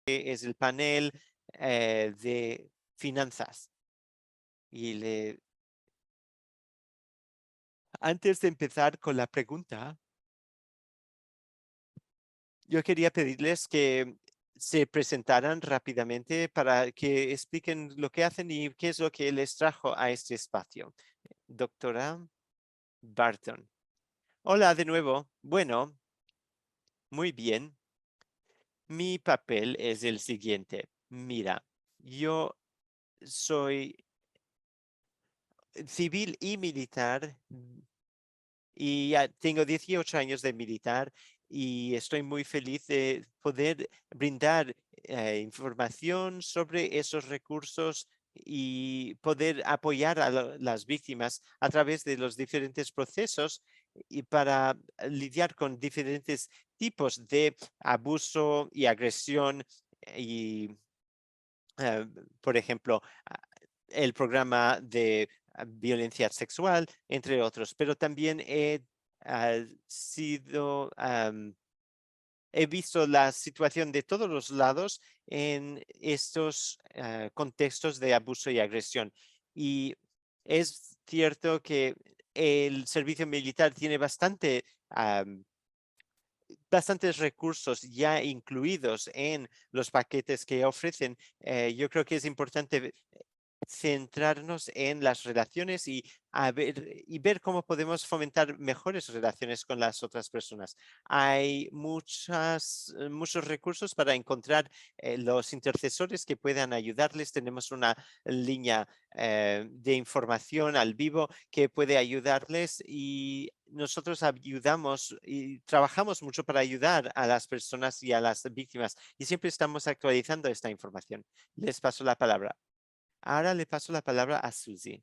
es el panel de finanzas. Antes de empezar con la pregunta, yo quería pedirles que se presentaran rápidamente para que expliquen lo que hacen y qué es lo que les trajo a este espacio. Doctora Barton. Hola de nuevo. Bueno, muy bien. Mi papel es el siguiente. Mira, yo soy civil y militar y ya tengo 18 años de militar y estoy muy feliz de poder brindar información sobre esos recursos y poder apoyar a las víctimas a través de los diferentes procesos y para lidiar con diferentes tipos de abuso y agresión y, eh, por ejemplo, el programa de violencia sexual, entre otros, pero también sido, he visto la situación de todos los lados en estos contextos de abuso y agresión. Y es cierto que el servicio militar tiene bastantes recursos ya incluidos en los paquetes que ofrecen. Yo creo que es importante centrarnos en las relaciones y ver cómo podemos fomentar mejores relaciones con las otras personas. Hay muchos recursos para encontrar los intercesores que puedan ayudarles. Tenemos una línea de información al vivo que puede ayudarles y nosotros ayudamos y trabajamos mucho para ayudar a las personas y a las víctimas y siempre estamos actualizando esta información. Les paso la palabra. Ahora le paso la palabra a Susie.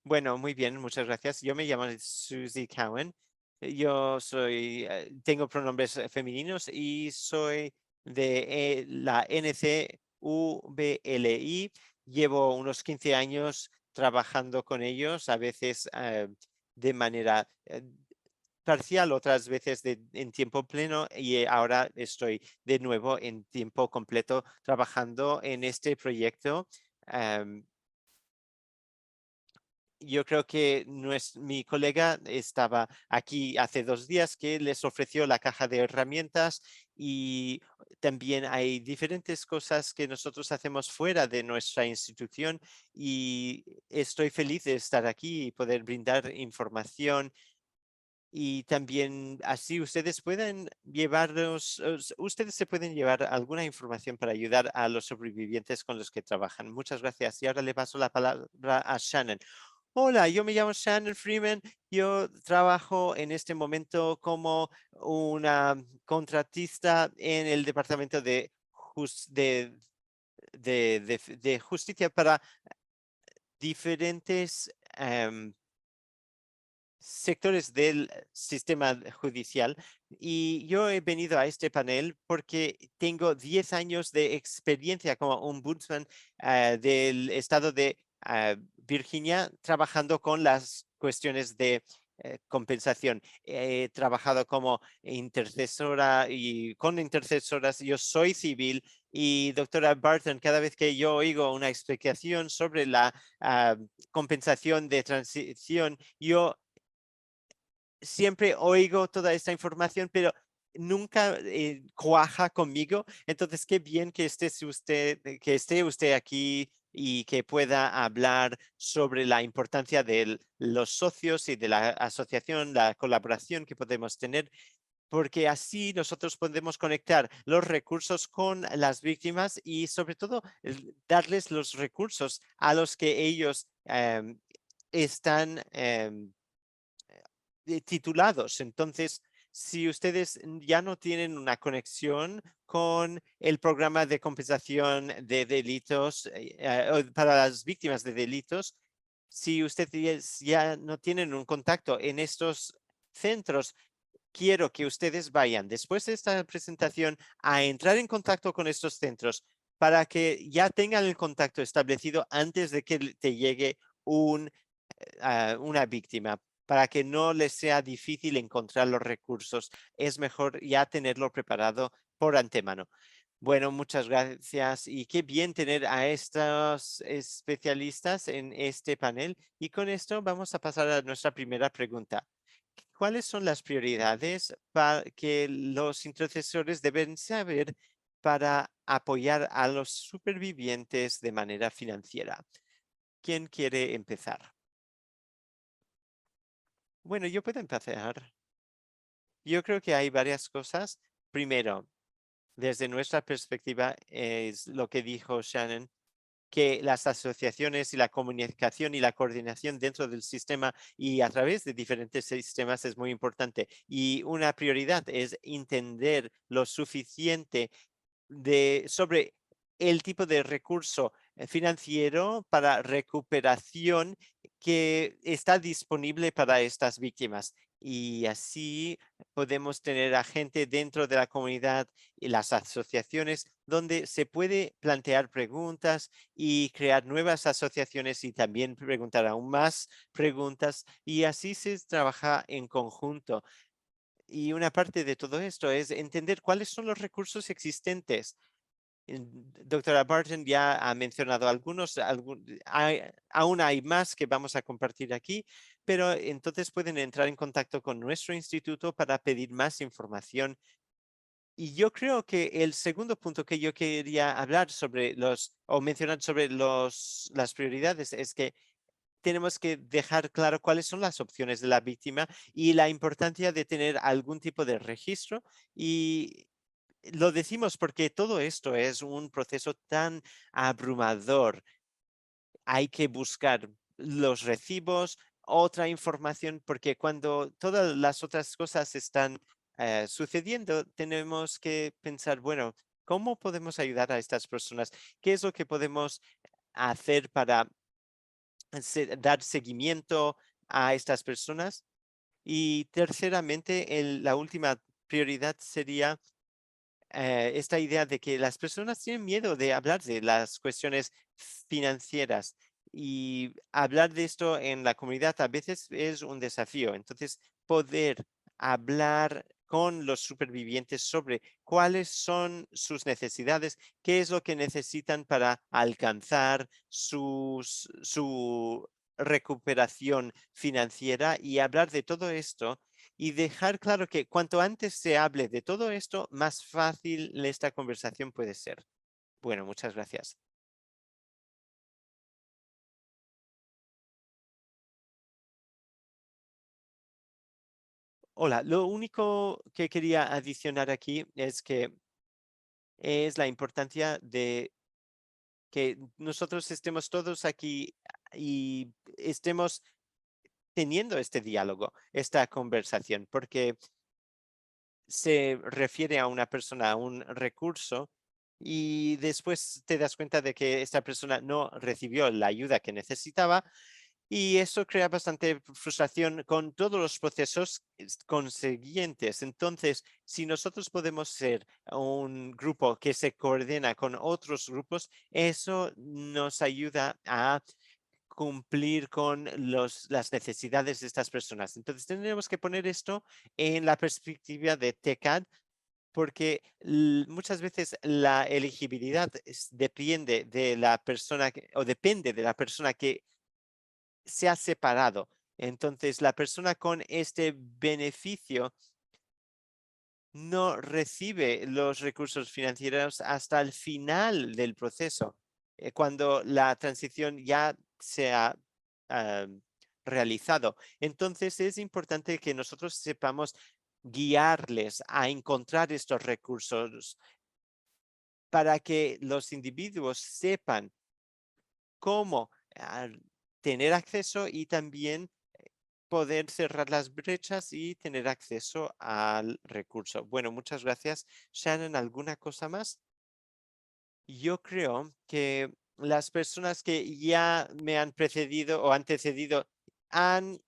Bueno, muy bien, muchas gracias. Yo me llamo Susie Cowan. Tengo pronombres femeninos y soy de la NCVLI. Llevo unos 15 años trabajando con ellos, a veces de manera parcial, otras veces en tiempo pleno y ahora estoy de nuevo en tiempo completo trabajando en este proyecto. Em, yo creo que mi colega estaba aquí hace 2 días que les ofreció la caja de herramientas y también hay diferentes cosas que nosotros hacemos fuera de nuestra institución y estoy feliz de estar aquí y poder brindar información y también así ustedes se pueden llevar alguna información para ayudar a los sobrevivientes con los que trabajan. Muchas gracias. Y ahora le paso la palabra a Shannon. Hola, yo me llamo Shannon Freeman. Yo trabajo en este momento como una contratista en el Departamento de Justicia para diferentes sectores del sistema judicial y yo he venido a este panel porque tengo 10 años de experiencia como ombudsman del estado de Virginia trabajando con las cuestiones de compensación. He trabajado como intercesora y con intercesoras. Yo soy civil y doctora Barton, cada vez que yo oigo una explicación sobre la compensación de transición, yo siempre oigo toda esta información, pero nunca cuaja conmigo. Entonces, qué bien que esté usted aquí y que pueda hablar sobre la importancia de los socios y de la asociación, la colaboración que podemos tener, porque así nosotros podemos conectar los recursos con las víctimas y sobre todo darles los recursos a los que ellos están titulados. Entonces, si ustedes ya no tienen una conexión con el programa de compensación de delitos para las víctimas de delitos, si ustedes ya no tienen un contacto en estos centros, quiero que ustedes vayan después de esta presentación a entrar en contacto con estos centros para que ya tengan el contacto establecido antes de que te llegue una víctima, para que no les sea difícil encontrar los recursos. Es mejor ya tenerlo preparado por antemano. Bueno, muchas gracias y qué bien tener a estos especialistas en este panel. Y con esto vamos a pasar a nuestra primera pregunta. ¿Cuáles son las prioridades que los intercesores deben saber para apoyar a los supervivientes de manera financiera? ¿Quién quiere empezar? Bueno, yo puedo empezar. Yo creo que hay varias cosas. Primero, desde nuestra perspectiva, es lo que dijo Shannon, que las asociaciones y la comunicación y la coordinación dentro del sistema y a través de diferentes sistemas es muy importante. Y una prioridad es entender lo suficiente sobre el tipo de recurso financiero para recuperación que está disponible para estas víctimas. Y así podemos tener a gente dentro de la comunidad y las asociaciones donde se puede plantear preguntas y crear nuevas asociaciones y también preguntar aún más preguntas y así se trabaja en conjunto. Y una parte de todo esto es entender cuáles son los recursos existentes. Doctora Barton ya ha mencionado algunos, aún hay más que vamos a compartir aquí, pero entonces pueden entrar en contacto con nuestro instituto para pedir más información. Y yo creo que el segundo punto que yo quería hablar sobre o mencionar sobre las prioridades es que tenemos que dejar claro cuáles son las opciones de la víctima y la importancia de tener algún tipo de registro y lo decimos porque todo esto es un proceso tan abrumador. Hay que buscar los recibos, otra información, porque cuando todas las otras cosas están sucediendo, tenemos que pensar, bueno, ¿cómo podemos ayudar a estas personas? ¿Qué es lo que podemos hacer para dar seguimiento a estas personas? Y terceramente, la última prioridad sería esta idea de que las personas tienen miedo de hablar de las cuestiones financieras y hablar de esto en la comunidad a veces es un desafío. Entonces, poder hablar con los supervivientes sobre cuáles son sus necesidades, qué es lo que necesitan para alcanzar su recuperación financiera y hablar de todo esto y dejar claro que cuanto antes se hable de todo esto, más fácil esta conversación puede ser. Bueno, muchas gracias. Hola, lo único que quería adicionar aquí es que es la importancia de que nosotros estemos todos aquí y estemos teniendo este diálogo, esta conversación, porque se refiere a una persona, a un recurso, y después te das cuenta de que esta persona no recibió la ayuda que necesitaba y eso crea bastante frustración con todos los procesos consiguientes. Entonces, si nosotros podemos ser un grupo que se coordina con otros grupos, eso nos ayuda a cumplir con las necesidades de estas personas. Entonces, tendremos que poner esto en la perspectiva de TECAD porque muchas veces la elegibilidad depende de la persona o depende de la persona que se ha separado. Entonces, la persona con este beneficio no recibe los recursos financieros hasta el final del proceso, cuando la transición ya se ha ah, realizado. Entonces, es importante que nosotros sepamos guiarles a encontrar estos recursos para que los individuos sepan cómo tener acceso y también poder cerrar las brechas y tener acceso al recurso. Bueno, muchas gracias. Shannon, ¿alguna cosa más? Yo creo que las personas que ya me han precedido o antecedido han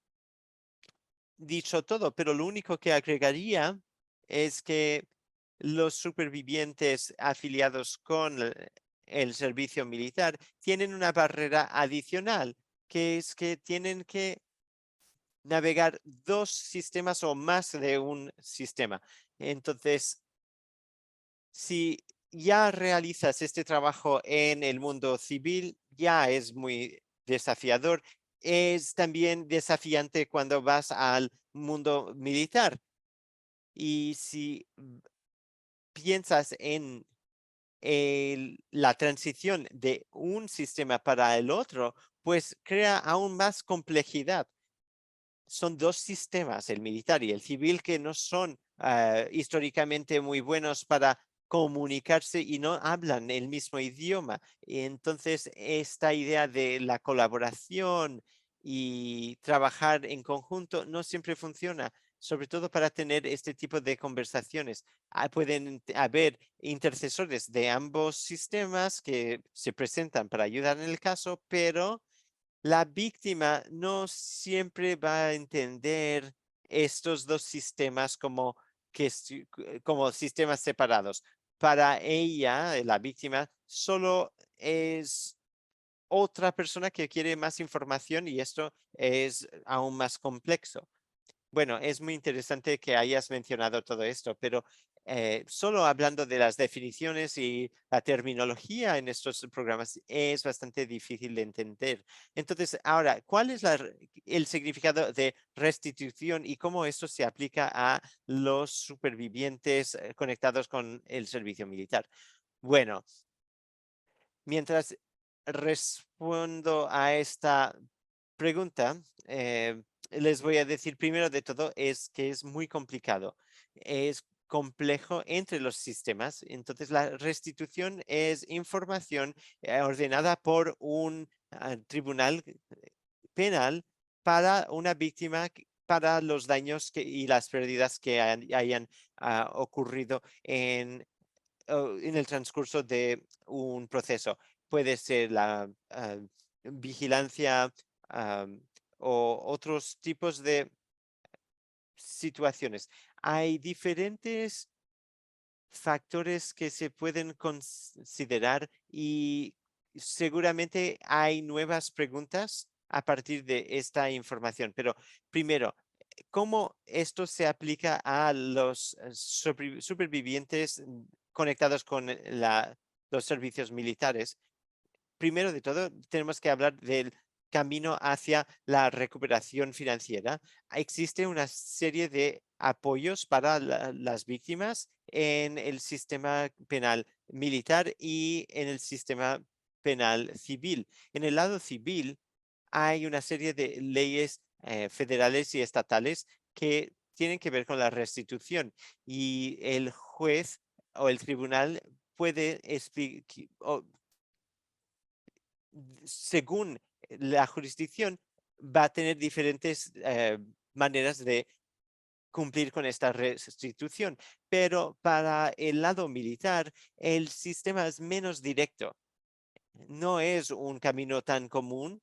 dicho todo, pero lo único que agregaría es que los supervivientes afiliados con el servicio militar tienen una barrera adicional, que es que tienen que navegar dos sistemas o más de un sistema. Entonces, si ya realizas este trabajo en el mundo civil, ya es muy desafiador. Es también desafiante cuando vas al mundo militar. Y si piensas en la transición de un sistema para el otro, pues crea aún más complejidad. Son dos sistemas, el militar y el civil, que no son históricamente muy buenos para comunicarse y no hablan el mismo idioma. Y entonces, esta idea de la colaboración y trabajar en conjunto no siempre funciona, sobre todo para tener este tipo de conversaciones. Pueden haber intercesores de ambos sistemas que se presentan para ayudar en el caso, pero la víctima no siempre va a entender estos dos sistemas como, como sistemas separados. Para ella, la víctima, solo es otra persona que quiere más información y esto es aún más complejo. Bueno, es muy interesante que hayas mencionado todo esto, pero solo hablando de las definiciones y la terminología en estos programas es bastante difícil de entender. Entonces, ahora, ¿cuál es el significado de restitución y cómo esto se aplica a los supervivientes conectados con el servicio militar? Bueno, mientras respondo a esta pregunta, les voy a decir primero de todo es que es muy complicado. Es complejo entre los sistemas. Entonces, la restitución es información ordenada por un tribunal penal para una víctima para los daños y las pérdidas que hayan ocurrido en el transcurso de un proceso. Puede ser la vigilancia o otros tipos de situaciones. Hay diferentes factores que se pueden considerar y seguramente hay nuevas preguntas a partir de esta información. Pero primero, ¿cómo esto se aplica a los supervivientes conectados con los servicios militares? Primero de todo, tenemos que hablar del camino hacia la recuperación financiera. Existe una serie de apoyos para las víctimas en el sistema penal militar y en el sistema penal civil. En el lado civil hay una serie de leyes federales y estatales que tienen que ver con la restitución y el juez o el tribunal puede según la jurisdicción, va a tener diferentes maneras de cumplir con esta restitución. Pero para el lado militar, el sistema es menos directo. No es un camino tan común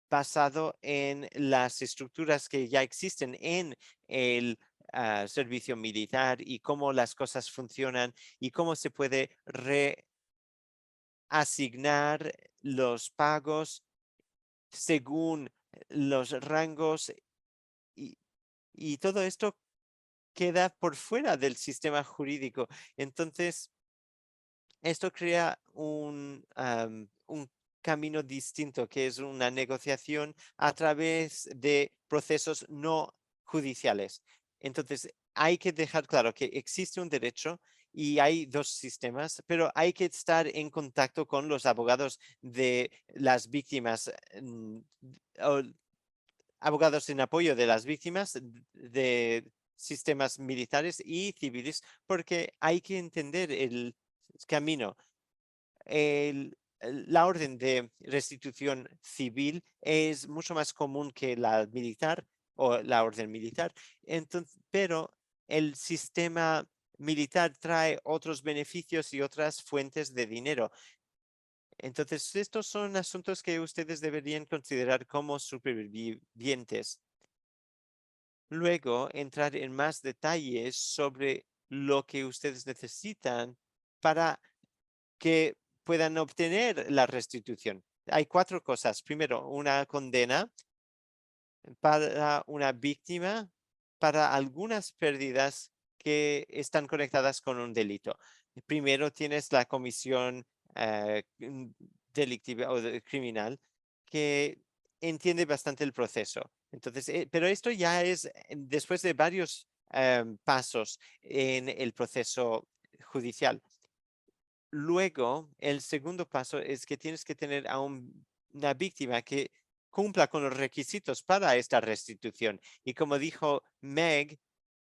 basado en las estructuras que ya existen en el servicio militar y cómo las cosas funcionan y cómo se puede reasignar los pagos según los rangos y, y todo esto queda por fuera del sistema jurídico. Entonces, esto crea un camino distinto, que es una negociación a través de procesos no judiciales. Entonces, hay que dejar claro que existe un derecho y hay dos sistemas, pero hay que estar en contacto con los abogados de las víctimas, o abogados en apoyo de las víctimas de sistemas militares y civiles, porque hay que entender el camino. La orden de restitución civil es mucho más común que la militar o la orden militar, entonces, pero el sistema militar trae otros beneficios y otras fuentes de dinero. Entonces, estos son asuntos que ustedes deberían considerar como supervivientes. Luego, entrar en más detalles sobre lo que ustedes necesitan para que puedan obtener la restitución. Hay cuatro cosas. Primero, una condena para una víctima para algunas pérdidas que están conectadas con un delito. Primero tienes la comisión delictiva o criminal que entiende bastante el proceso. Entonces, pero esto ya es después de varios pasos en el proceso judicial. Luego, el segundo paso es que tienes que tener a una víctima que cumpla con los requisitos para esta restitución. Y como dijo Meg,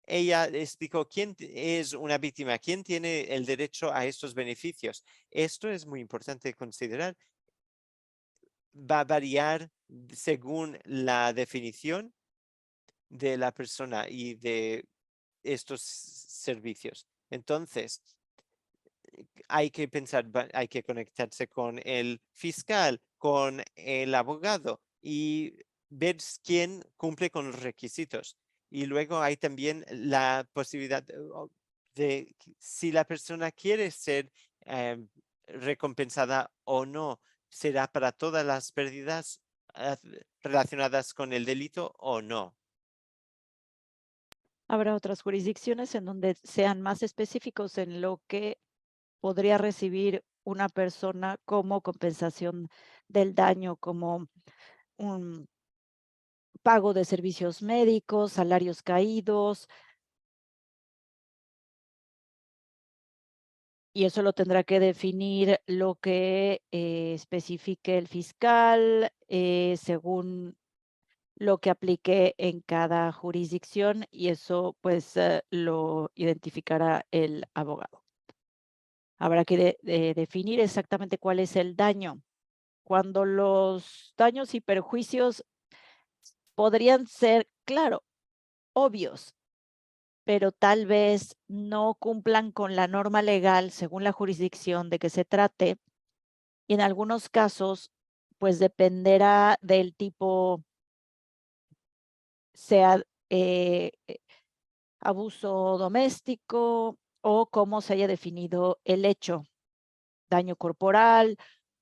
ella explicó quién es una víctima, quién tiene el derecho a estos beneficios. Esto es muy importante considerar. Va a variar según la definición de la persona y de estos servicios. Entonces, hay que pensar, hay que conectarse con el fiscal, con el abogado y ver quién cumple con los requisitos. Y luego hay también la posibilidad de si la persona quiere ser recompensada o no, será para todas las pérdidas eh, relacionadas con el delito o no. Habrá otras jurisdicciones en donde sean más específicos en lo que podría recibir una persona como compensación del daño, como un pago de servicios médicos, salarios caídos, y eso lo tendrá que definir lo que especifique el fiscal según lo que aplique en cada jurisdicción y eso pues lo identificará el abogado. Habrá que definir exactamente cuál es el daño. Cuando los daños y perjuicios podrían ser, claro, obvios, pero tal vez no cumplan con la norma legal según la jurisdicción de que se trate. Y en algunos casos, pues dependerá del tipo, sea abuso doméstico o cómo se haya definido el hecho, daño corporal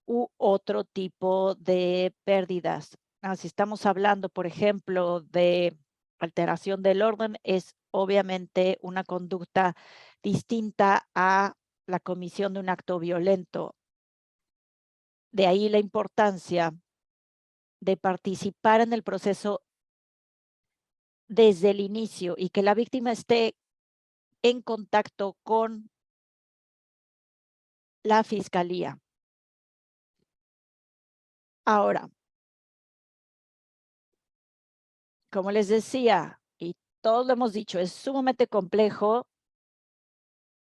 u otro tipo de pérdidas. Si estamos hablando, por ejemplo, de alteración del orden, es obviamente una conducta distinta a la comisión de un acto violento. De ahí la importancia de participar en el proceso desde el inicio y que la víctima esté en contacto con la fiscalía. Ahora, como les decía, y todos lo hemos dicho, es sumamente complejo,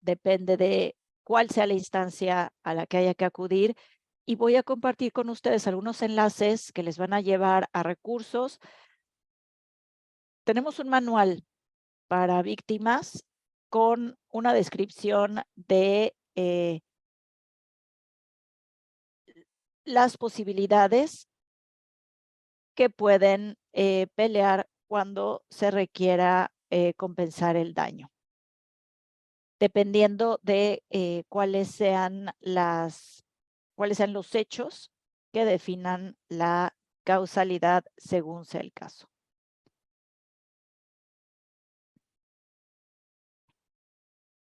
depende de cuál sea la instancia a la que haya que acudir. Y voy a compartir con ustedes algunos enlaces que les van a llevar a recursos. Tenemos un manual para víctimas con una descripción de las posibilidades que pueden pelear cuando se requiera compensar el daño, dependiendo de cuáles sean los hechos que definan la causalidad según sea el caso.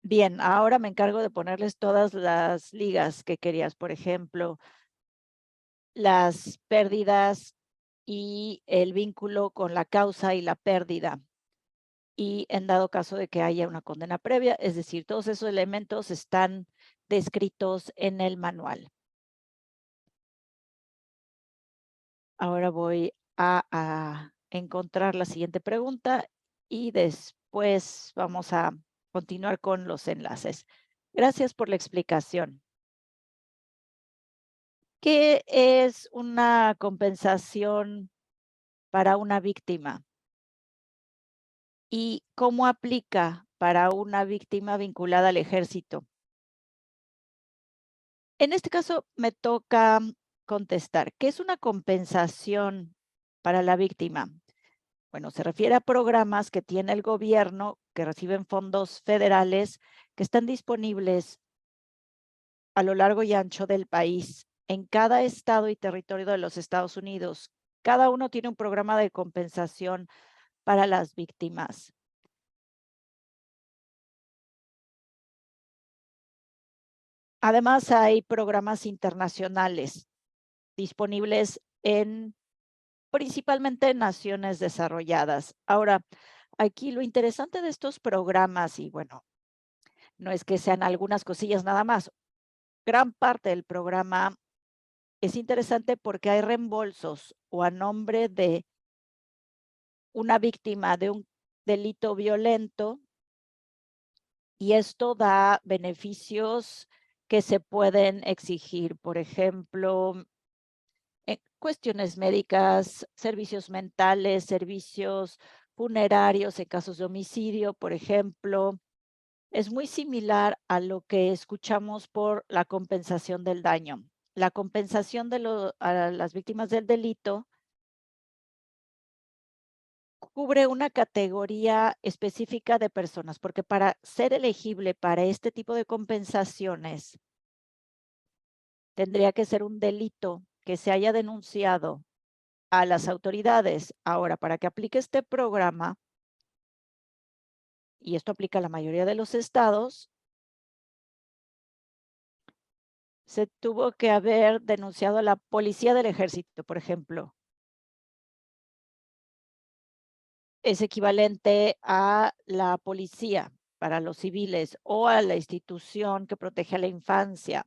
Bien, ahora me encargo de ponerles todas las ligas que querías, por ejemplo, las pérdidas y el vínculo con la causa y la pérdida. Y en dado caso de que haya una condena previa, es decir, todos esos elementos están descritos en el manual. Ahora voy a encontrar la siguiente pregunta y después vamos a continuar con los enlaces. Gracias por la explicación. ¿Qué es una compensación para una víctima? ¿Y cómo aplica para una víctima vinculada al ejército? En este caso, me toca contestar, ¿qué es una compensación para la víctima? Bueno, se refiere a programas que tiene el gobierno, que reciben fondos federales, que están disponibles a lo largo y ancho del país, en cada estado y territorio de los Estados Unidos. Cada uno tiene un programa de compensación para las víctimas. Además, hay programas internacionales disponibles principalmente en naciones desarrolladas. Ahora, aquí lo interesante de estos programas, y bueno, no es que sean algunas cosillas nada más, gran parte del programa es interesante porque hay reembolsos o a nombre de una víctima de un delito violento y esto da beneficios que se pueden exigir, por ejemplo, cuestiones médicas, servicios mentales, servicios funerarios en casos de homicidio, por ejemplo. Es muy similar a lo que escuchamos por la compensación del daño. La compensación a las víctimas del delito cubre una categoría específica de personas, porque para ser elegible para este tipo de compensaciones, tendría que ser un delito que se haya denunciado a las autoridades. Ahora, para que aplique este programa, y esto aplica a la mayoría de los estados, se tuvo que haber denunciado a la policía del ejército, por ejemplo. Es equivalente a la policía para los civiles o a la institución que protege a la infancia.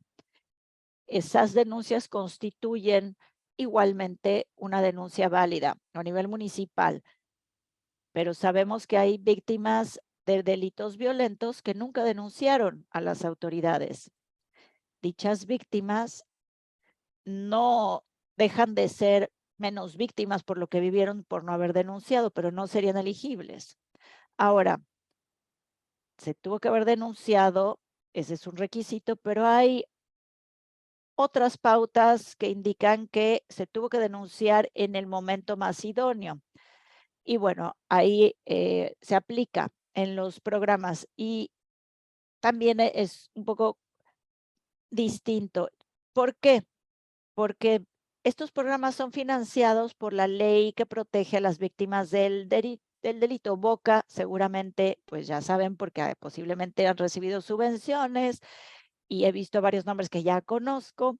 Esas denuncias constituyen igualmente una denuncia válida a nivel municipal, pero sabemos que hay víctimas de delitos violentos que nunca denunciaron a las autoridades. Dichas víctimas no dejan de ser menos víctimas por lo que vivieron por no haber denunciado, pero no serían elegibles. Ahora, se tuvo que haber denunciado, ese es un requisito, pero hay otras pautas que indican que se tuvo que denunciar en el momento más idóneo. Y bueno, ahí se aplica en los programas y también es un poco distinto. ¿Por qué? Porque estos programas son financiados por la ley que protege a las víctimas del delito. Boca, seguramente, pues ya saben, porque posiblemente han recibido subvenciones y he visto varios nombres que ya conozco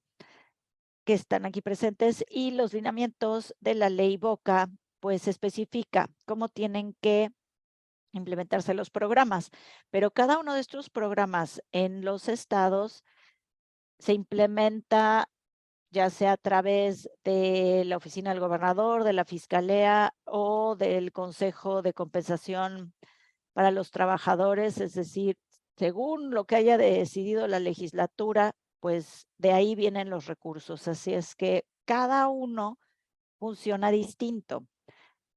que están aquí presentes y los lineamientos de la ley Boca, pues especifica cómo tienen que implementarse los programas, pero cada uno de estos programas en los estados se implementa ya sea a través de la oficina del gobernador, de la fiscalía o del Consejo de Compensación para los Trabajadores, es decir, según lo que haya decidido la legislatura, pues de ahí vienen los recursos. Así es que cada uno funciona distinto,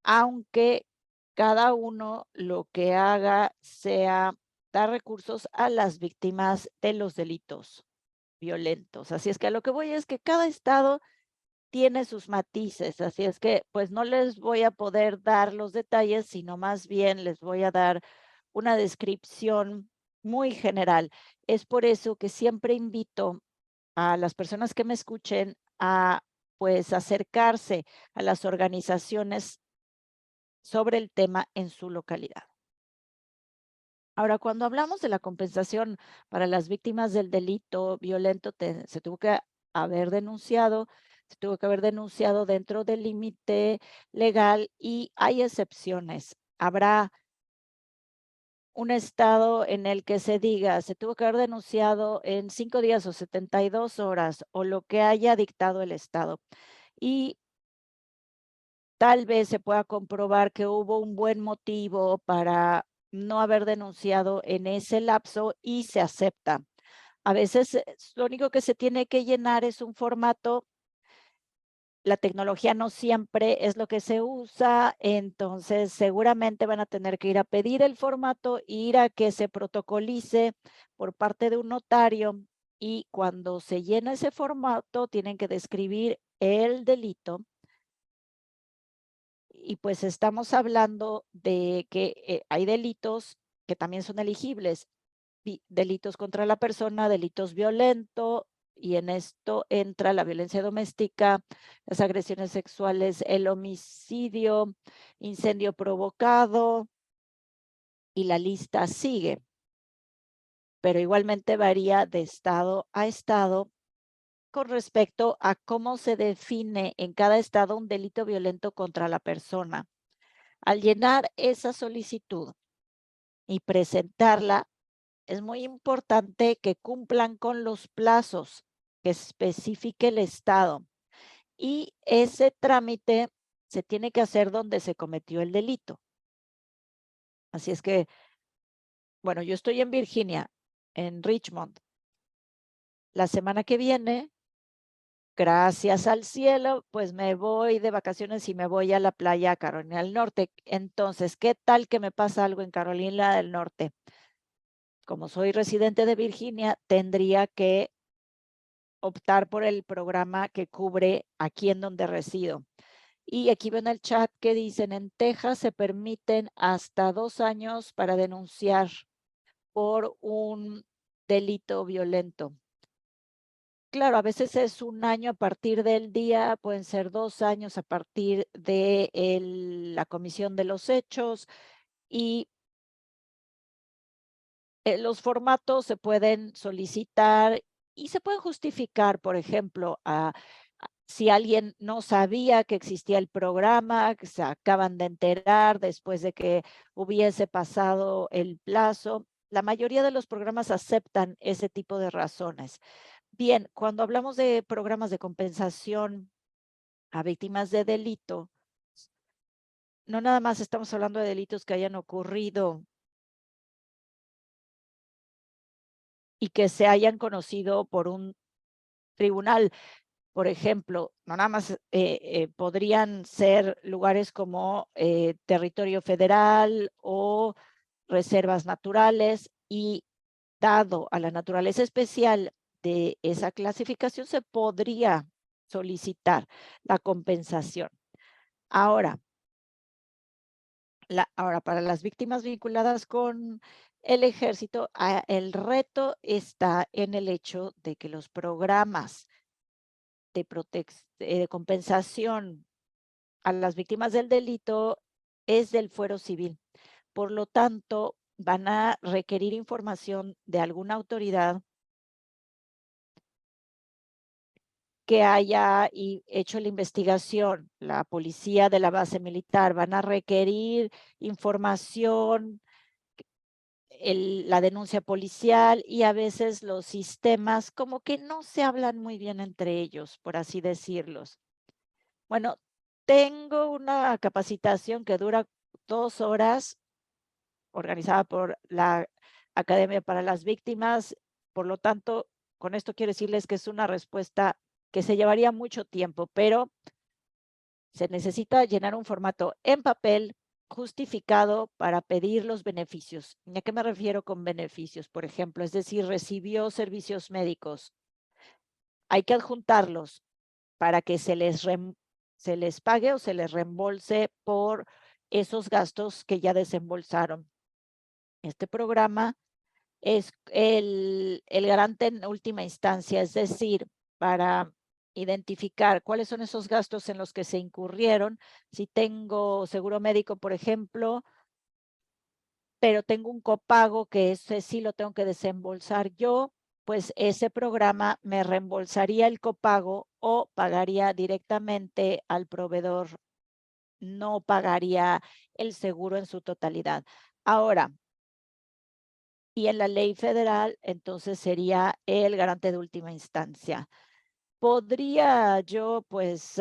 aunque cada uno lo que haga sea dar recursos a las víctimas de los delitos violentos. Así es que a lo que voy es que cada estado tiene sus matices, así es que, pues, no les voy a poder dar los detalles, sino más bien les voy a dar una descripción muy general. Es por eso que siempre invito a las personas que me escuchen a, pues, acercarse a las organizaciones sobre el tema en su localidad. Ahora, cuando hablamos de la compensación para las víctimas del delito violento, se tuvo que haber denunciado, se tuvo que haber denunciado dentro del límite legal y hay excepciones. Habrá un estado en el que se diga, se tuvo que haber denunciado en 5 días o 72 horas o lo que haya dictado el estado. Y tal vez se pueda comprobar que hubo un buen motivo para no haber denunciado en ese lapso y se acepta. A veces, lo único que se tiene que llenar es un formato. La tecnología no siempre es lo que se usa, entonces seguramente van a tener que ir a pedir el formato, ir a que se protocolice por parte de un notario y cuando se llena ese formato tienen que describir el delito y pues estamos hablando de que hay delitos que también son elegibles, delitos contra la persona, delitos violentos, y en esto entra la violencia doméstica, las agresiones sexuales, el homicidio, incendio provocado, y la lista sigue. pero igualmente varía de estado a estado con respecto a cómo se define en cada estado un delito violento contra la persona. Al llenar esa solicitud y presentarla, es muy importante que cumplan con los plazos que especifique el estado y ese trámite se tiene que hacer donde se cometió el delito. Así es que, bueno, yo estoy en Virginia, en Richmond. La semana que viene, gracias al cielo, pues me voy de vacaciones y me voy a la playa Carolina del Norte. Entonces, ¿qué tal que me pasa algo en Carolina del Norte? Como soy residente de Virginia, tendría que optar por el programa que cubre aquí en donde resido. Y aquí ven el chat que dicen, en Texas se permiten hasta 2 años para denunciar por un delito violento. Claro, a veces es 1 año a partir del día, pueden ser 2 años a partir de la comisión de los hechos y los formatos se pueden solicitar y se pueden justificar, por ejemplo, si alguien no sabía que existía el programa, que se acaban de enterar después de que hubiese pasado el plazo. La mayoría de los programas aceptan ese tipo de razones. Bien, cuando hablamos de programas de compensación a víctimas de delito, no nada más estamos hablando de delitos que hayan ocurrido y que se hayan conocido por un tribunal. Por ejemplo, no nada más podrían ser lugares como territorio federal o reservas naturales y dado a la naturaleza especial de esa clasificación, se podría solicitar la compensación. Ahora, para las víctimas vinculadas con el ejército, el reto está en el hecho de que los programas de compensación a las víctimas del delito es del fuero civil. Por lo tanto, van a requerir información de alguna autoridad que haya hecho la investigación. La policía de la base militar van a requerir información, la denuncia policial y a veces los sistemas como que no se hablan muy bien entre ellos, por así decirlos. Bueno, tengo una capacitación que dura 2 horas, organizada por la Academia para las Víctimas. Por lo tanto, con esto quiero decirles que es una respuesta que se llevaría mucho tiempo, pero se necesita llenar un formato en papel justificado para pedir los beneficios. ¿Y a qué me refiero con beneficios? Por ejemplo, es decir, recibió servicios médicos. Hay que adjuntarlos para que se les pague o se les reembolse por esos gastos que ya desembolsaron. Este programa es el garante en última instancia, es decir, para identificar cuáles son esos gastos en los que se incurrieron. Si tengo seguro médico, por ejemplo, pero tengo un copago que ese sí lo tengo que desembolsar yo, pues ese programa me reembolsaría el copago o pagaría directamente al proveedor, no pagaría el seguro en su totalidad. Ahora, y en la ley federal, entonces sería el garante de última instancia. Podría yo, pues,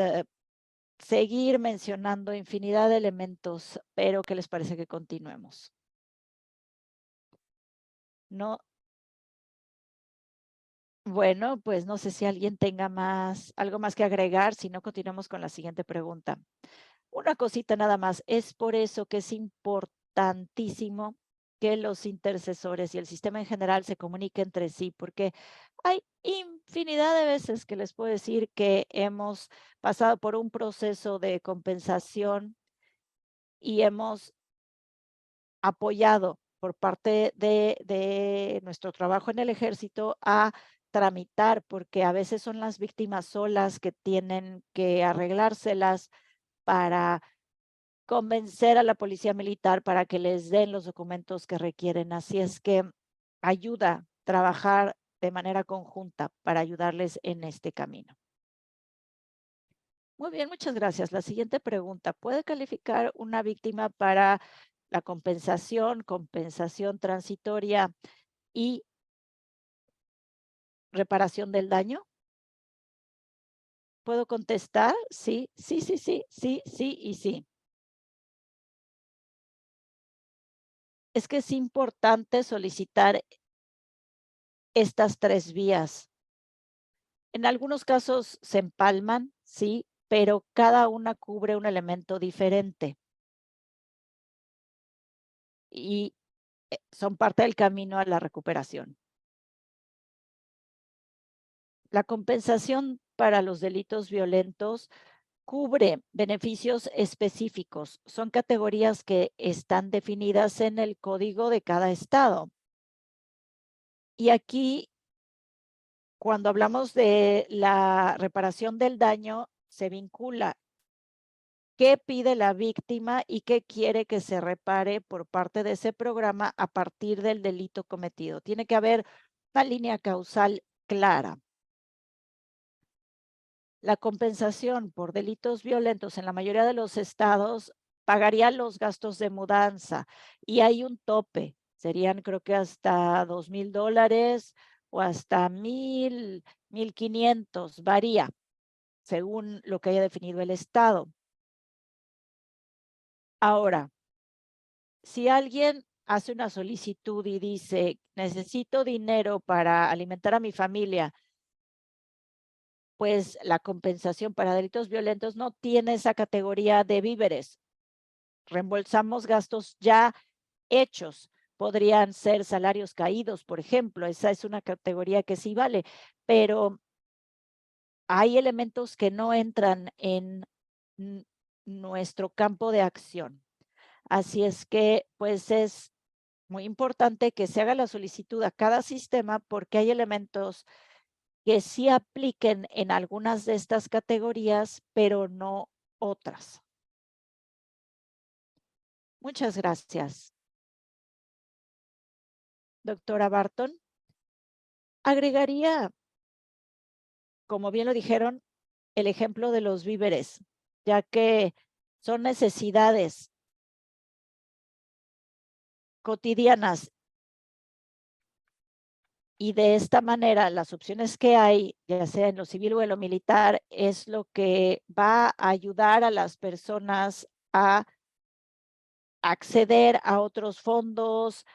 seguir mencionando infinidad de elementos, pero ¿qué les parece que continuemos? No, bueno, pues no sé si alguien tenga algo más que agregar, si no, continuamos con la siguiente pregunta. Una cosita nada más, es por eso que es importantísimo que los intercesores y el sistema en general se comuniquen entre sí, porque hay infinidad de veces que les puedo decir que hemos pasado por un proceso de compensación y hemos apoyado por parte de nuestro trabajo en el ejército a tramitar, porque a veces son las víctimas solas que tienen que arreglárselas para convencer a la policía militar para que les den los documentos que requieren. Así es que ayuda trabajar de manera conjunta para ayudarles en este camino. Muy bien, muchas gracias. La siguiente pregunta, ¿puede calificar una víctima para la compensación transitoria y reparación del daño? ¿Puedo contestar? Sí, sí, sí, sí, sí, sí y sí. Es que es importante solicitar estas 3 vías. En algunos casos se empalman, sí, pero cada una cubre un elemento diferente y son parte del camino a la recuperación. La compensación para los delitos violentos cubre beneficios específicos. Son categorías que están definidas en el código de cada estado. Y aquí, cuando hablamos de la reparación del daño, se vincula qué pide la víctima y qué quiere que se repare por parte de ese programa a partir del delito cometido. Tiene que haber una línea causal clara. La compensación por delitos violentos en la mayoría de los estados pagaría los gastos de mudanza y hay un tope. Serían creo que hasta $2,000 o hasta 1,500, varía según lo que haya definido el estado. Ahora, si alguien hace una solicitud y dice, necesito dinero para alimentar a mi familia, pues la compensación para delitos violentos no tiene esa categoría de víveres. Reembolsamos gastos ya hechos. Podrían ser salarios caídos, por ejemplo. Esa es una categoría que sí vale, pero hay elementos que no entran en nuestro campo de acción. Así es que, pues es muy importante que se haga la solicitud a cada sistema porque hay elementos que sí apliquen en algunas de estas categorías, pero no otras. Muchas gracias. Doctora Barton, agregaría, como bien lo dijeron, el ejemplo de los víveres, ya que son necesidades cotidianas y de esta manera las opciones que hay, ya sea en lo civil o en lo militar, es lo que va a ayudar a las personas a acceder a otros fondos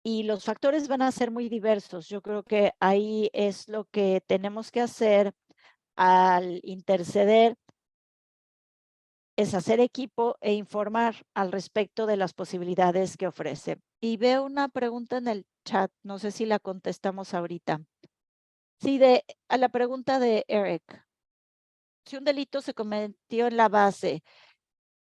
y los factores van a ser muy diversos. Yo creo que ahí es lo que tenemos que hacer al interceder, es hacer equipo e informar al respecto de las posibilidades que ofrece. Y veo una pregunta en el chat, no sé si la contestamos ahorita. Sí, a la pregunta de Eric. Si un delito se cometió en la base,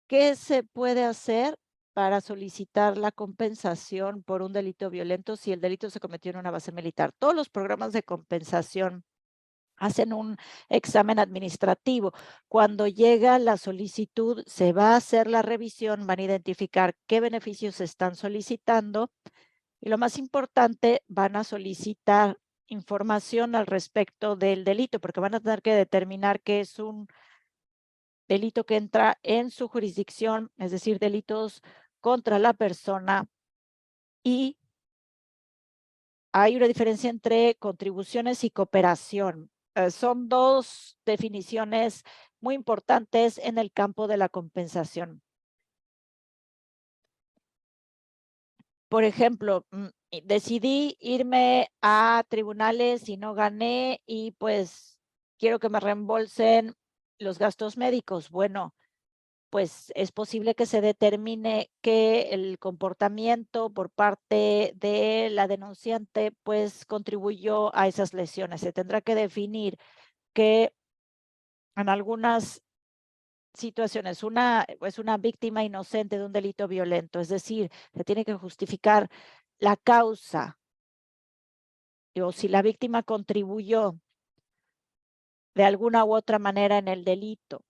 ¿qué se puede hacer para solicitar la compensación por un delito violento si el delito se cometió en una base militar? Todos los programas de compensación hacen un examen administrativo. Cuando llega la solicitud, se va a hacer la revisión, van a identificar qué beneficios se están solicitando y lo más importante, van a solicitar información al respecto del delito, porque van a tener que determinar qué es un delito que entra en su jurisdicción, es decir, delitos contra la persona y hay una diferencia entre contribuciones y cooperación. Son dos definiciones muy importantes en el campo de la compensación. Por ejemplo, decidí irme a tribunales y no gané y pues quiero que me reembolsen los gastos médicos. Bueno, pues es posible que se determine que el comportamiento por parte de la denunciante pues contribuyó a esas lesiones. Se tendrá que definir que en algunas situaciones es una víctima inocente de un delito violento, es decir, se tiene que justificar la causa o si la víctima contribuyó de alguna u otra manera en el delito.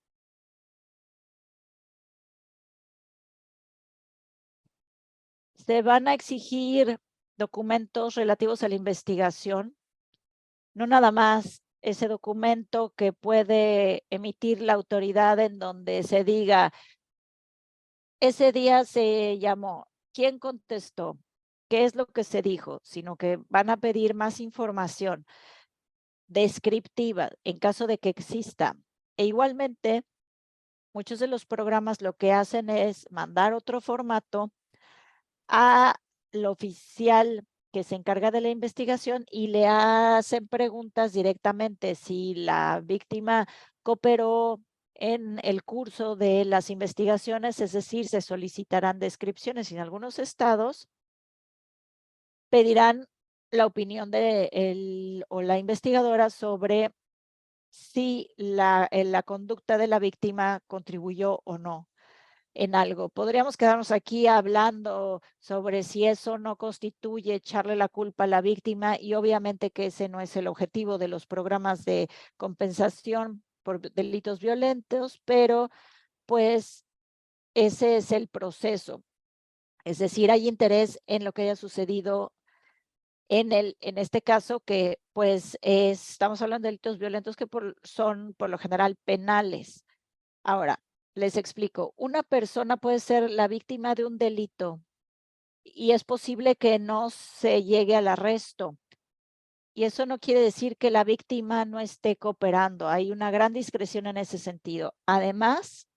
Se van a exigir documentos relativos a la investigación, no nada más ese documento que puede emitir la autoridad en donde se diga, ese día se llamó, ¿quién contestó? ¿Qué es lo que se dijo? Sino que van a pedir más información descriptiva en caso de que exista. E igualmente, muchos de los programas lo que hacen es mandar otro formato a lo oficial que se encarga de la investigación y le hacen preguntas directamente si la víctima cooperó en el curso de las investigaciones, es decir, se solicitarán descripciones y en algunos estados pedirán la opinión de el o la investigadora sobre si la conducta de la víctima contribuyó o no en algo. Podríamos quedarnos aquí hablando sobre si eso no constituye echarle la culpa a la víctima y obviamente que ese no es el objetivo de los programas de compensación por delitos violentos, pero pues ese es el proceso. Es decir, hay interés en lo que haya sucedido en este caso que pues estamos hablando de delitos violentos que son por lo general penales. Ahora, les explico, una persona puede ser la víctima de un delito y es posible que no se llegue al arresto. Y eso no quiere decir que la víctima no esté cooperando. Hay una gran discreción en ese sentido. Además,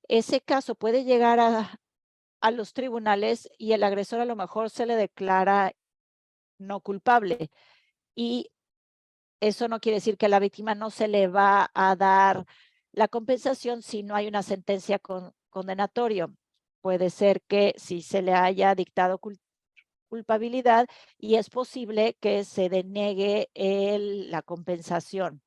ese caso puede llegar a los tribunales y el agresor a lo mejor se le declara no culpable. Y eso no quiere decir que a la víctima no se le va a dar la compensación si no hay una sentencia condenatorio. Puede ser que si se le haya dictado culpabilidad y es posible que se deniegue la compensación.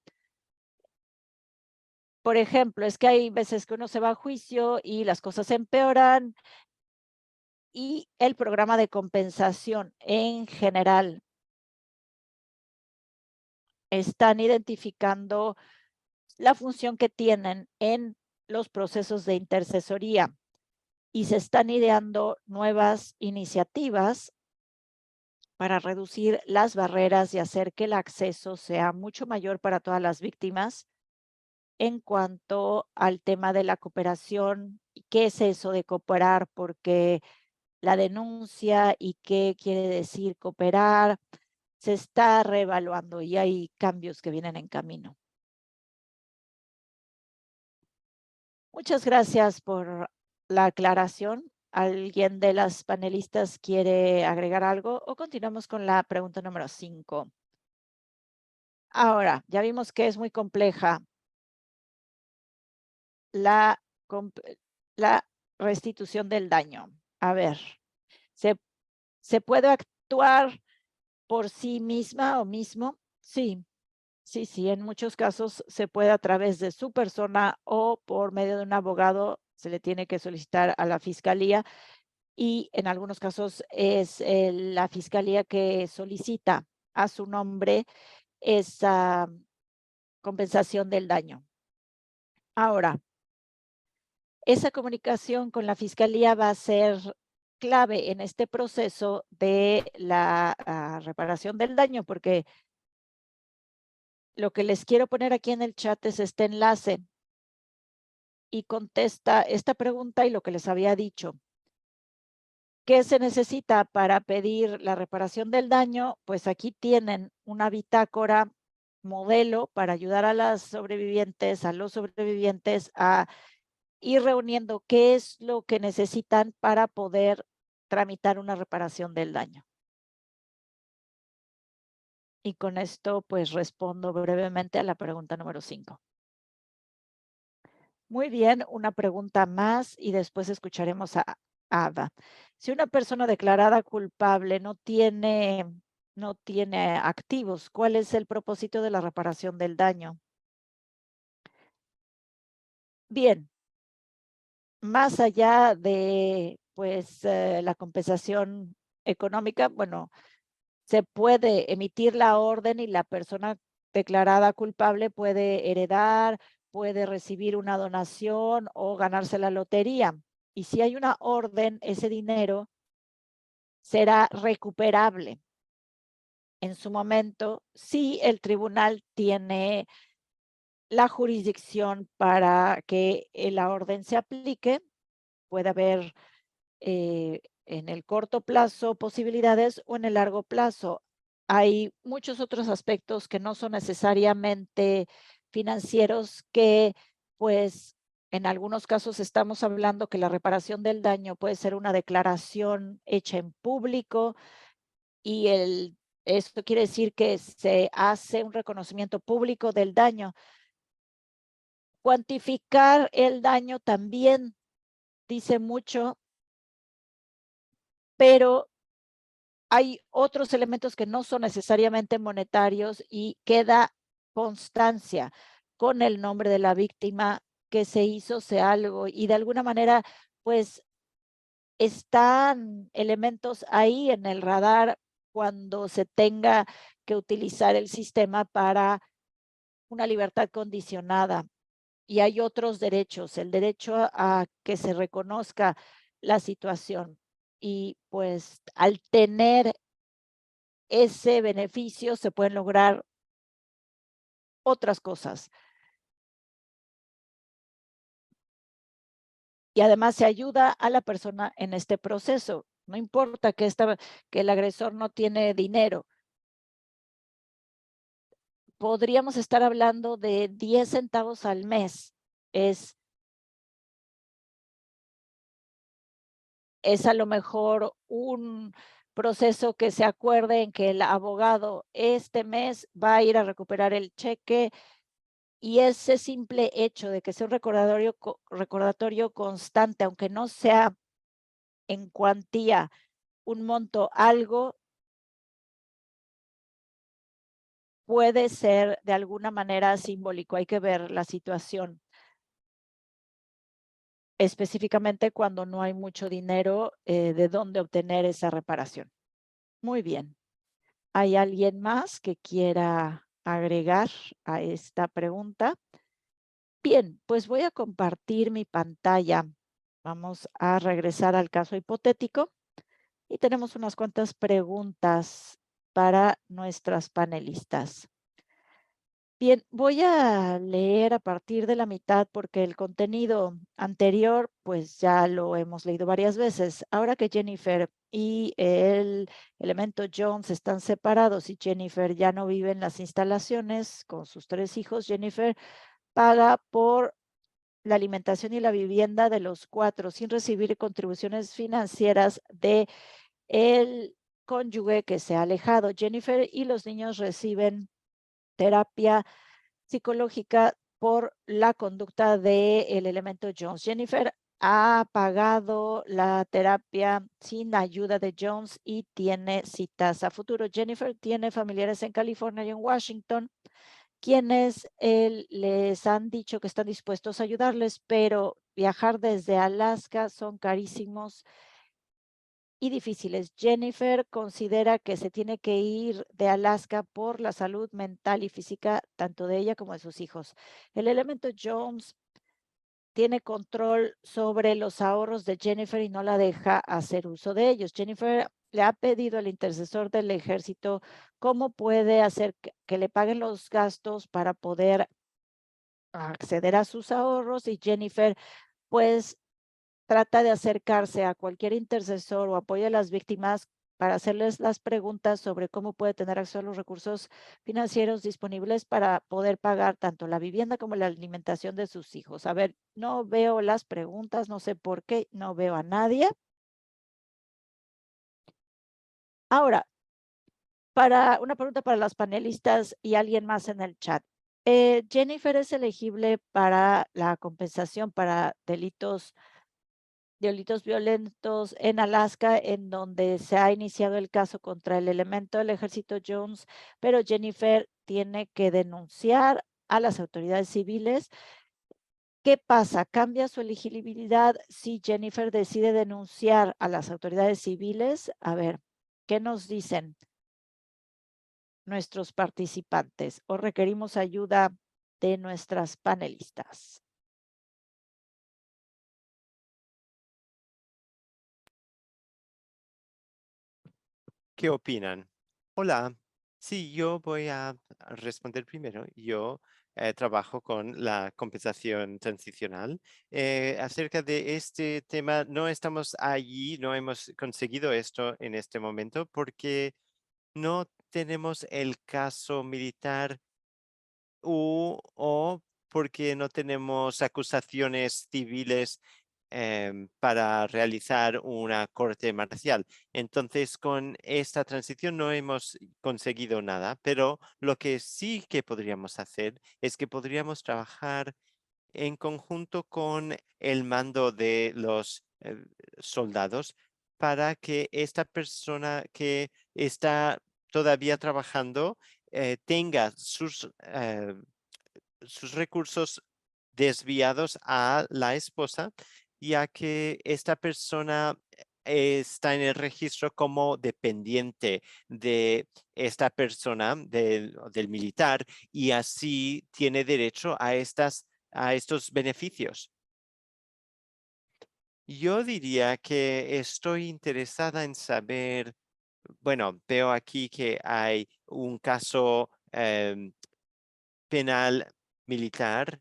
Por ejemplo, es que hay veces que uno se va a juicio y las cosas empeoran y el programa de compensación en general están identificando la función que tienen en los procesos de intercesoría y se están ideando nuevas iniciativas para reducir las barreras y hacer que el acceso sea mucho mayor para todas las víctimas en cuanto al tema de la cooperación. ¿Y qué es eso de cooperar? Porque la denuncia y qué quiere decir cooperar se está reevaluando y hay cambios que vienen en camino. Muchas gracias por la aclaración. ¿Alguien de las panelistas quiere agregar algo o continuamos con la pregunta número 5? Ahora, ya vimos que es muy compleja la, la restitución del daño. A ver, ¿se, ¿se puede actuar por sí misma o mismo? Sí, sí, sí, en muchos casos se puede a través de su persona o por medio de un abogado, se le tiene que solicitar a la fiscalía y en algunos casos es la fiscalía que solicita a su nombre esa compensación del daño. Ahora, esa comunicación con la fiscalía va a ser clave en este proceso de la reparación del daño, porque lo que les quiero poner aquí en el chat es este enlace y contesta esta pregunta y lo que les había dicho. ¿Qué se necesita para pedir la reparación del daño? Pues aquí tienen una bitácora modelo para ayudar a las sobrevivientes, a los sobrevivientes a ir reuniendo qué es lo que necesitan para poder tramitar una reparación del daño. Y con esto, pues respondo brevemente a la pregunta número 5. Muy bien, una pregunta más y después escucharemos a Ada. Si una persona declarada culpable no tiene activos, ¿cuál es el propósito de la reparación del daño? Bien, más allá de pues la compensación económica, bueno, se puede emitir la orden y la persona declarada culpable puede heredar, puede recibir una donación o ganarse la lotería. Y si hay una orden, ese dinero será recuperable en su momento si el tribunal tiene la jurisdicción para que la orden se aplique. Puede haber en el corto plazo posibilidades o en el largo plazo. Hay muchos otros aspectos que no son necesariamente financieros que, pues, en algunos casos estamos hablando que la reparación del daño puede ser una declaración hecha en público y esto quiere decir que se hace un reconocimiento público del daño. Cuantificar el daño también dice mucho, pero hay otros elementos que no son necesariamente monetarios y queda constancia con el nombre de la víctima que se hizo algo y de alguna manera, pues están elementos ahí en el radar cuando se tenga que utilizar el sistema para una libertad condicionada. Y hay otros derechos, el derecho a que se reconozca la situación. Y pues al tener ese beneficio se pueden lograr otras cosas. Y además se ayuda a la persona en este proceso. No importa que el agresor no tiene dinero. Podríamos estar hablando de 10 centavos al mes. Es a lo mejor un proceso que se acuerde en que el abogado este mes va a ir a recuperar el cheque y ese simple hecho de que sea un recordatorio constante, aunque no sea en cuantía un monto algo, puede ser de alguna manera simbólico. Hay que ver la situación, específicamente cuando no hay mucho dinero, de dónde obtener esa reparación. Muy bien. ¿Hay alguien más que quiera agregar a esta pregunta? Bien, pues voy a compartir mi pantalla. Vamos a regresar al caso hipotético y tenemos unas cuantas preguntas para nuestras panelistas. Bien, voy a leer a partir de la mitad porque el contenido anterior, pues ya lo hemos leído varias veces. Ahora que Jennifer y el elemento Jones están separados y Jennifer ya no vive en las instalaciones con sus 3 hijos, Jennifer paga por la alimentación y la vivienda de los 4 sin recibir contribuciones financieras de el cónyuge que se ha alejado. Jennifer y los niños reciben terapia psicológica por la conducta del elemento Jones. Jennifer ha pagado la terapia sin ayuda de Jones y tiene citas a futuro. Jennifer tiene familiares en California y en Washington, quienes les han dicho que están dispuestos a ayudarles, pero viajar desde Alaska son carísimos y difíciles. Jennifer considera que se tiene que ir de Alaska por la salud mental y física tanto de ella como de sus hijos. El elemento Jones tiene control sobre los ahorros de Jennifer y no la deja hacer uso de ellos. Jennifer le ha pedido al intercesor del ejército cómo puede hacer que le paguen los gastos para poder acceder a sus ahorros y Jennifer pues trata de acercarse a cualquier intercesor o apoyo a las víctimas para hacerles las preguntas sobre cómo puede tener acceso a los recursos financieros disponibles para poder pagar tanto la vivienda como la alimentación de sus hijos. A ver, no veo las preguntas, no sé por qué, no veo a nadie. Ahora, para una pregunta para las panelistas y alguien más en el chat. Jennifer es elegible para la compensación para delitos violentos en Alaska, en donde se ha iniciado el caso contra el elemento del ejército Jones, pero Jennifer tiene que denunciar a las autoridades civiles. ¿Qué pasa? ¿Cambia su elegibilidad si Jennifer decide denunciar a las autoridades civiles? A ver, ¿qué nos dicen nuestros participantes? ¿O requerimos ayuda de nuestras panelistas? ¿Qué opinan? Hola, sí, yo voy a responder primero. Yo trabajo con la compensación transicional. Acerca de este tema, no estamos allí, no hemos conseguido esto en este momento porque no tenemos el caso militar o porque no tenemos acusaciones civiles para realizar una corte marcial. Entonces, con esta transición no hemos conseguido nada, pero lo que sí que podríamos hacer es que podríamos trabajar en conjunto con el mando de los soldados para que esta persona que está todavía trabajando tenga sus recursos desviados a la esposa, ya que esta persona está en el registro como dependiente de esta persona, del militar, y así tiene derecho a estos beneficios. Yo diría que estoy interesada en saber, bueno, veo aquí que hay un caso penal militar.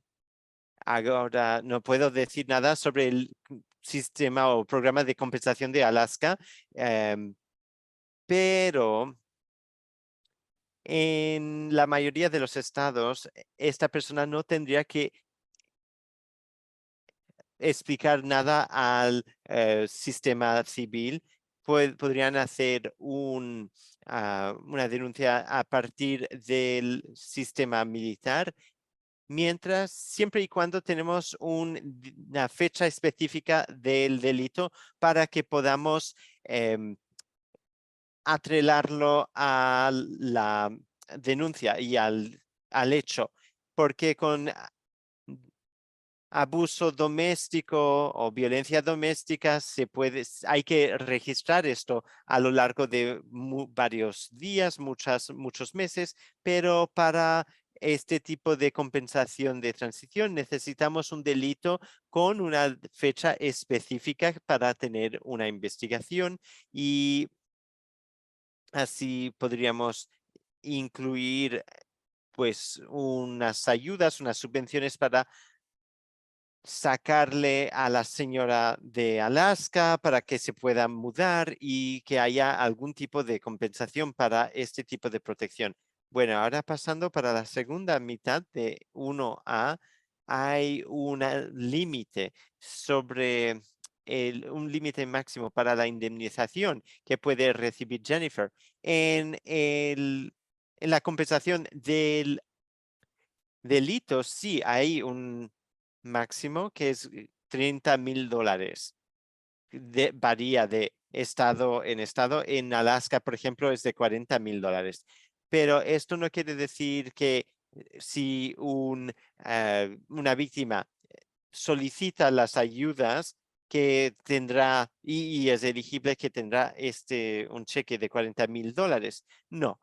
Ahora no puedo decir nada sobre el sistema o programa de compensación de Alaska, pero en la mayoría de los estados, esta persona no tendría que explicar nada al sistema civil. Podrían hacer una denuncia a partir del sistema militar, mientras, siempre y cuando tenemos una fecha específica del delito para que podamos atrelarlo a la denuncia y al hecho, porque con abuso doméstico o violencia doméstica hay que registrar esto a lo largo de varios días, muchos meses, pero para este tipo de compensación de transición necesitamos un delito con una fecha específica para tener una investigación, y así podríamos incluir pues unas ayudas, unas subvenciones para sacarle a la señora de Alaska para que se pueda mudar y que haya algún tipo de compensación para este tipo de protección. Bueno, ahora pasando para la segunda mitad de 1A, hay un límite sobre un límite máximo para la indemnización que puede recibir Jennifer. En la compensación del delito, sí, hay un máximo que es $30,000. Varía de estado en estado. En Alaska, por ejemplo, es de $40,000. Pero esto no quiere decir que si una víctima solicita las ayudas que tendrá y es elegible, que tendrá un cheque de $40,000. No,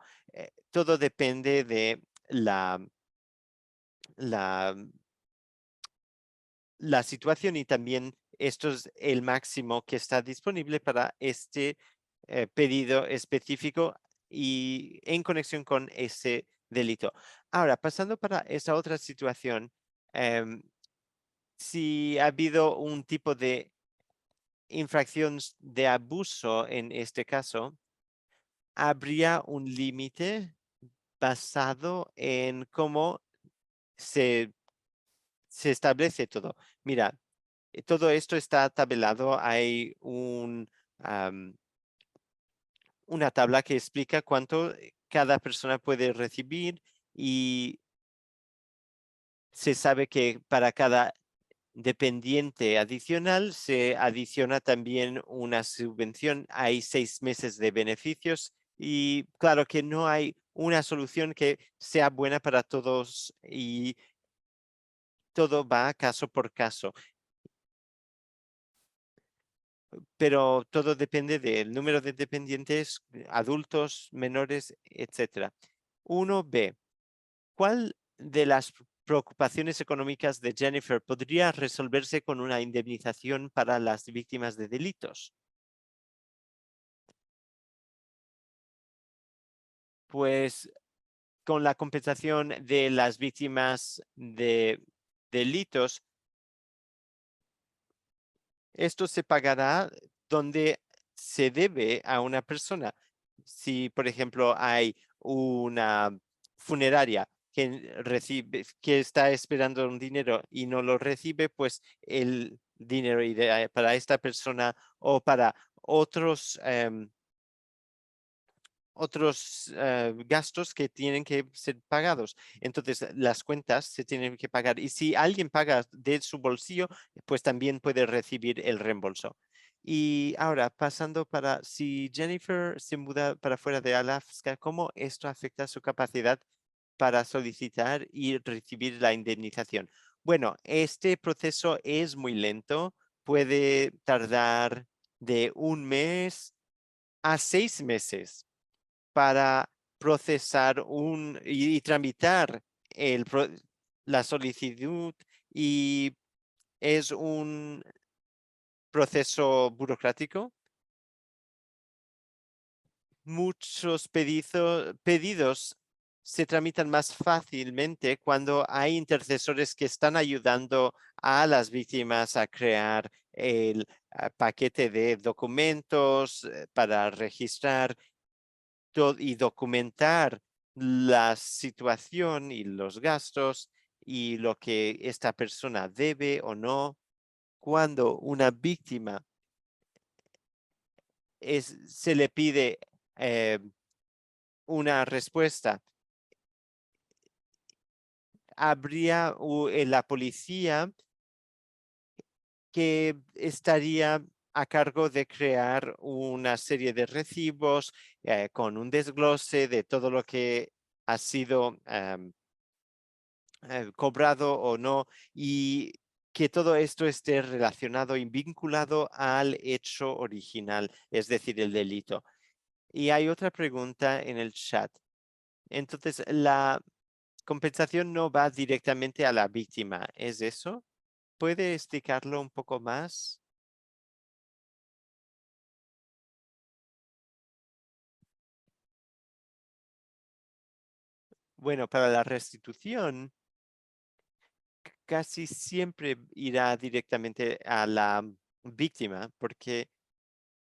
todo depende de la la situación, y también esto es el máximo que está disponible para este pedido específico y en conexión con ese delito. Ahora, pasando para esa otra situación, em, si ha habido un tipo de infracción de abuso en este caso, habría un límite basado en cómo se, se establece todo. Mira, todo esto está tabelado. Hay una tabla que explica cuánto cada persona puede recibir, y se sabe que para cada dependiente adicional se adiciona también una subvención. Hay 6 meses de beneficios, y claro que no hay una solución que sea buena para todos, y todo va caso por caso. Pero todo depende del número de dependientes, adultos, menores, etcétera. 1B. ¿Cuál de las preocupaciones económicas de Jennifer podría resolverse con una indemnización para las víctimas de delitos? pues con la compensación de las víctimas de delitos, esto se pagará donde se debe a una persona. Si, por ejemplo, hay una funeraria que está esperando un dinero y no lo recibe, pues el dinero irá para esta persona o para otros gastos que tienen que ser pagados. Entonces, las cuentas se tienen que pagar. Y si alguien paga de su bolsillo, pues también puede recibir el reembolso. Y ahora, pasando para si Jennifer se muda para fuera de Alaska, ¿cómo esto afecta su capacidad para solicitar y recibir la indemnización? Bueno, este proceso es muy lento. Puede tardar de 1 mes a 6 meses para procesar y tramitar la solicitud, y es un proceso burocrático. Muchos pedidos se tramitan más fácilmente cuando hay intercesores que están ayudando a las víctimas a crear el paquete de documentos para registrar y documentar la situación y los gastos y lo que esta persona debe o no. Cuando una víctima se le pide eh, una respuesta, habría la policía que estaría a cargo de crear una serie de recibos con un desglose de todo lo que ha sido cobrado o no, y que todo esto esté relacionado y vinculado al hecho original, es decir, el delito. Y hay otra pregunta en el chat. Entonces, la compensación no va directamente a la víctima, ¿es eso? ¿Puede explicarlo un poco más? Bueno, para la restitución, casi siempre irá directamente a la víctima, porque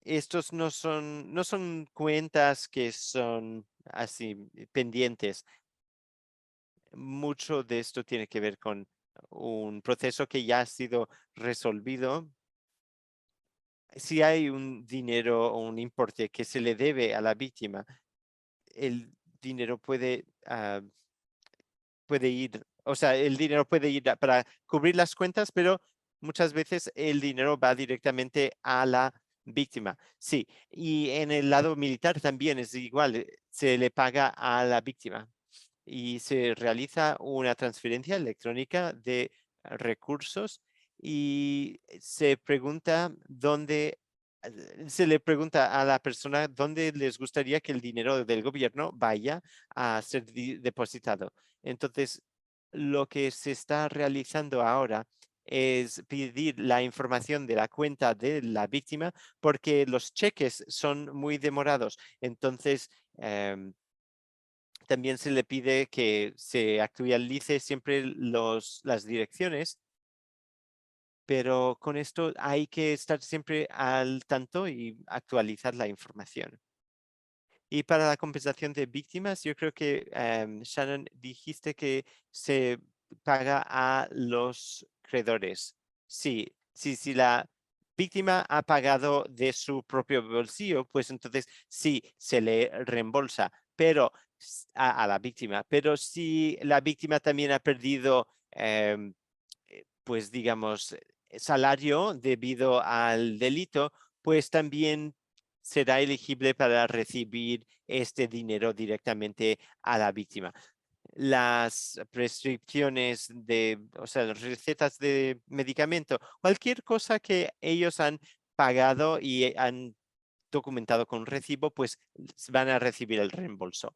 estos no son cuentas que son así pendientes. Mucho de esto tiene que ver con un proceso que ya ha sido resolvido. Si hay un dinero o un importe que se le debe a la víctima, el dinero puede ir, o sea, el dinero puede ir para cubrir las cuentas, pero muchas veces el dinero va directamente a la víctima. Sí, y en el lado militar también es igual, se le paga a la víctima y se realiza una transferencia electrónica de recursos, y se le pregunta a la persona dónde les gustaría que el dinero del gobierno vaya a ser depositado. Entonces, lo que se está realizando ahora es pedir la información de la cuenta de la víctima, porque los cheques son muy demorados. Entonces, también se le pide que se actualice siempre las direcciones, pero con esto hay que estar siempre al tanto y actualizar la información. Y para la compensación de víctimas, yo creo que, Shannon, dijiste que se paga a los creadores. Sí, sí, si la víctima ha pagado de su propio bolsillo, pues entonces sí, se le reembolsa, pero a la víctima. Pero si la víctima también ha perdido, pues digamos, salario debido al delito, pues también será elegible para recibir este dinero directamente a la víctima. Las prescripciones o sea, las recetas de medicamento, cualquier cosa que ellos han pagado y han documentado con recibo, pues van a recibir el reembolso.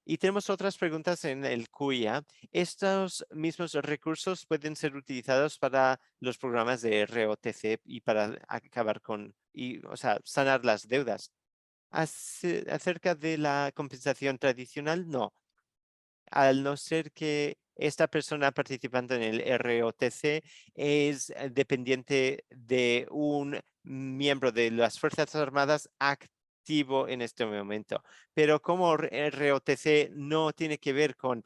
Y tenemos otras preguntas en el QIA. Estos mismos recursos pueden ser utilizados para los programas de ROTC y para acabar o sea, sanar las deudas. Acerca de la compensación tradicional, no. Al no ser que esta persona participando en el ROTC es dependiente de un miembro de las Fuerzas Armadas activo en este momento. Pero como ROTC no tiene que ver con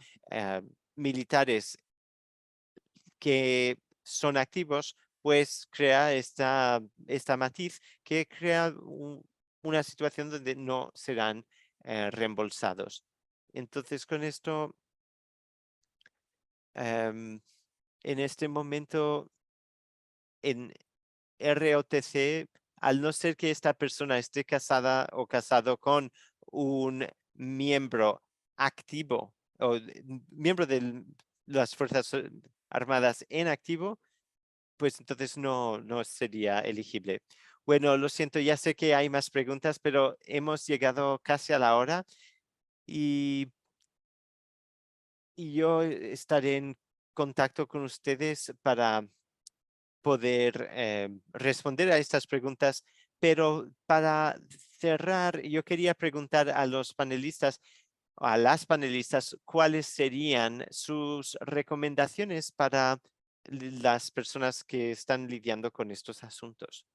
militares que son activos, pues crea esta matiz que crea una situación donde no serán reembolsados. Entonces, con esto, en este momento, en ROTC, al no ser que esta persona esté casada o casado con un miembro activo o miembro de las Fuerzas Armadas en activo, pues entonces no sería elegible. Bueno, lo siento, ya sé que hay más preguntas, pero hemos llegado casi a la hora y, y yo estaré en contacto con ustedes para poder responder a estas preguntas, pero para cerrar, yo quería preguntar a los panelistas, a las panelistas, cuáles serían sus recomendaciones para las personas que están lidiando con estos asuntos.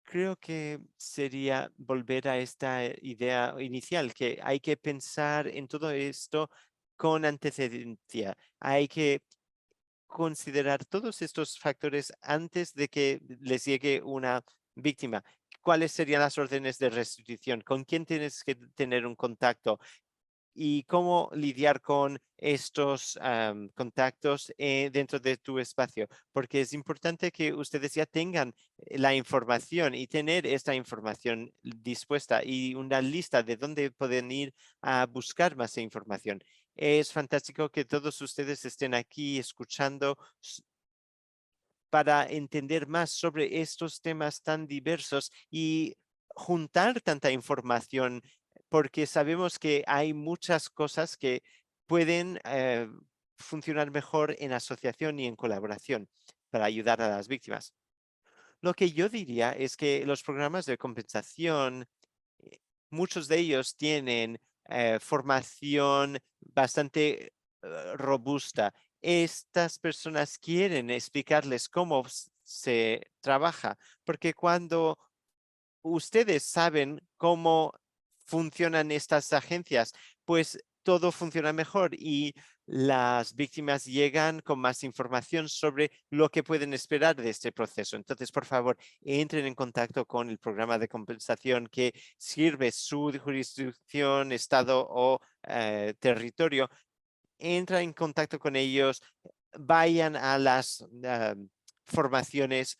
Creo que sería volver a esta idea inicial, que hay que pensar en todo esto con antecedencia. Hay que considerar todos estos factores antes de que les llegue una víctima. ¿Cuáles serían las órdenes de restitución? ¿Con quién tienes que tener un contacto? Y cómo lidiar con estos contactos dentro de tu espacio, porque es importante que ustedes ya tengan la información y tener esta información dispuesta y una lista de dónde pueden ir a buscar más información. Es fantástico que todos ustedes estén aquí escuchando para entender más sobre estos temas tan diversos y juntar tanta información, porque sabemos que hay muchas cosas que pueden funcionar mejor en asociación y en colaboración para ayudar a las víctimas. Lo que yo diría es que los programas de compensación, eh, muchos de ellos tienen formación bastante robusta. Estas personas quieren explicarles cómo se trabaja, porque cuando ustedes saben cómo funcionan estas agencias, pues todo funciona mejor y las víctimas llegan con más información sobre lo que pueden esperar de este proceso. Entonces, por favor, entren en contacto con el programa de compensación que sirve su jurisdicción, estado o territorio. Entra en contacto con ellos, vayan a las formaciones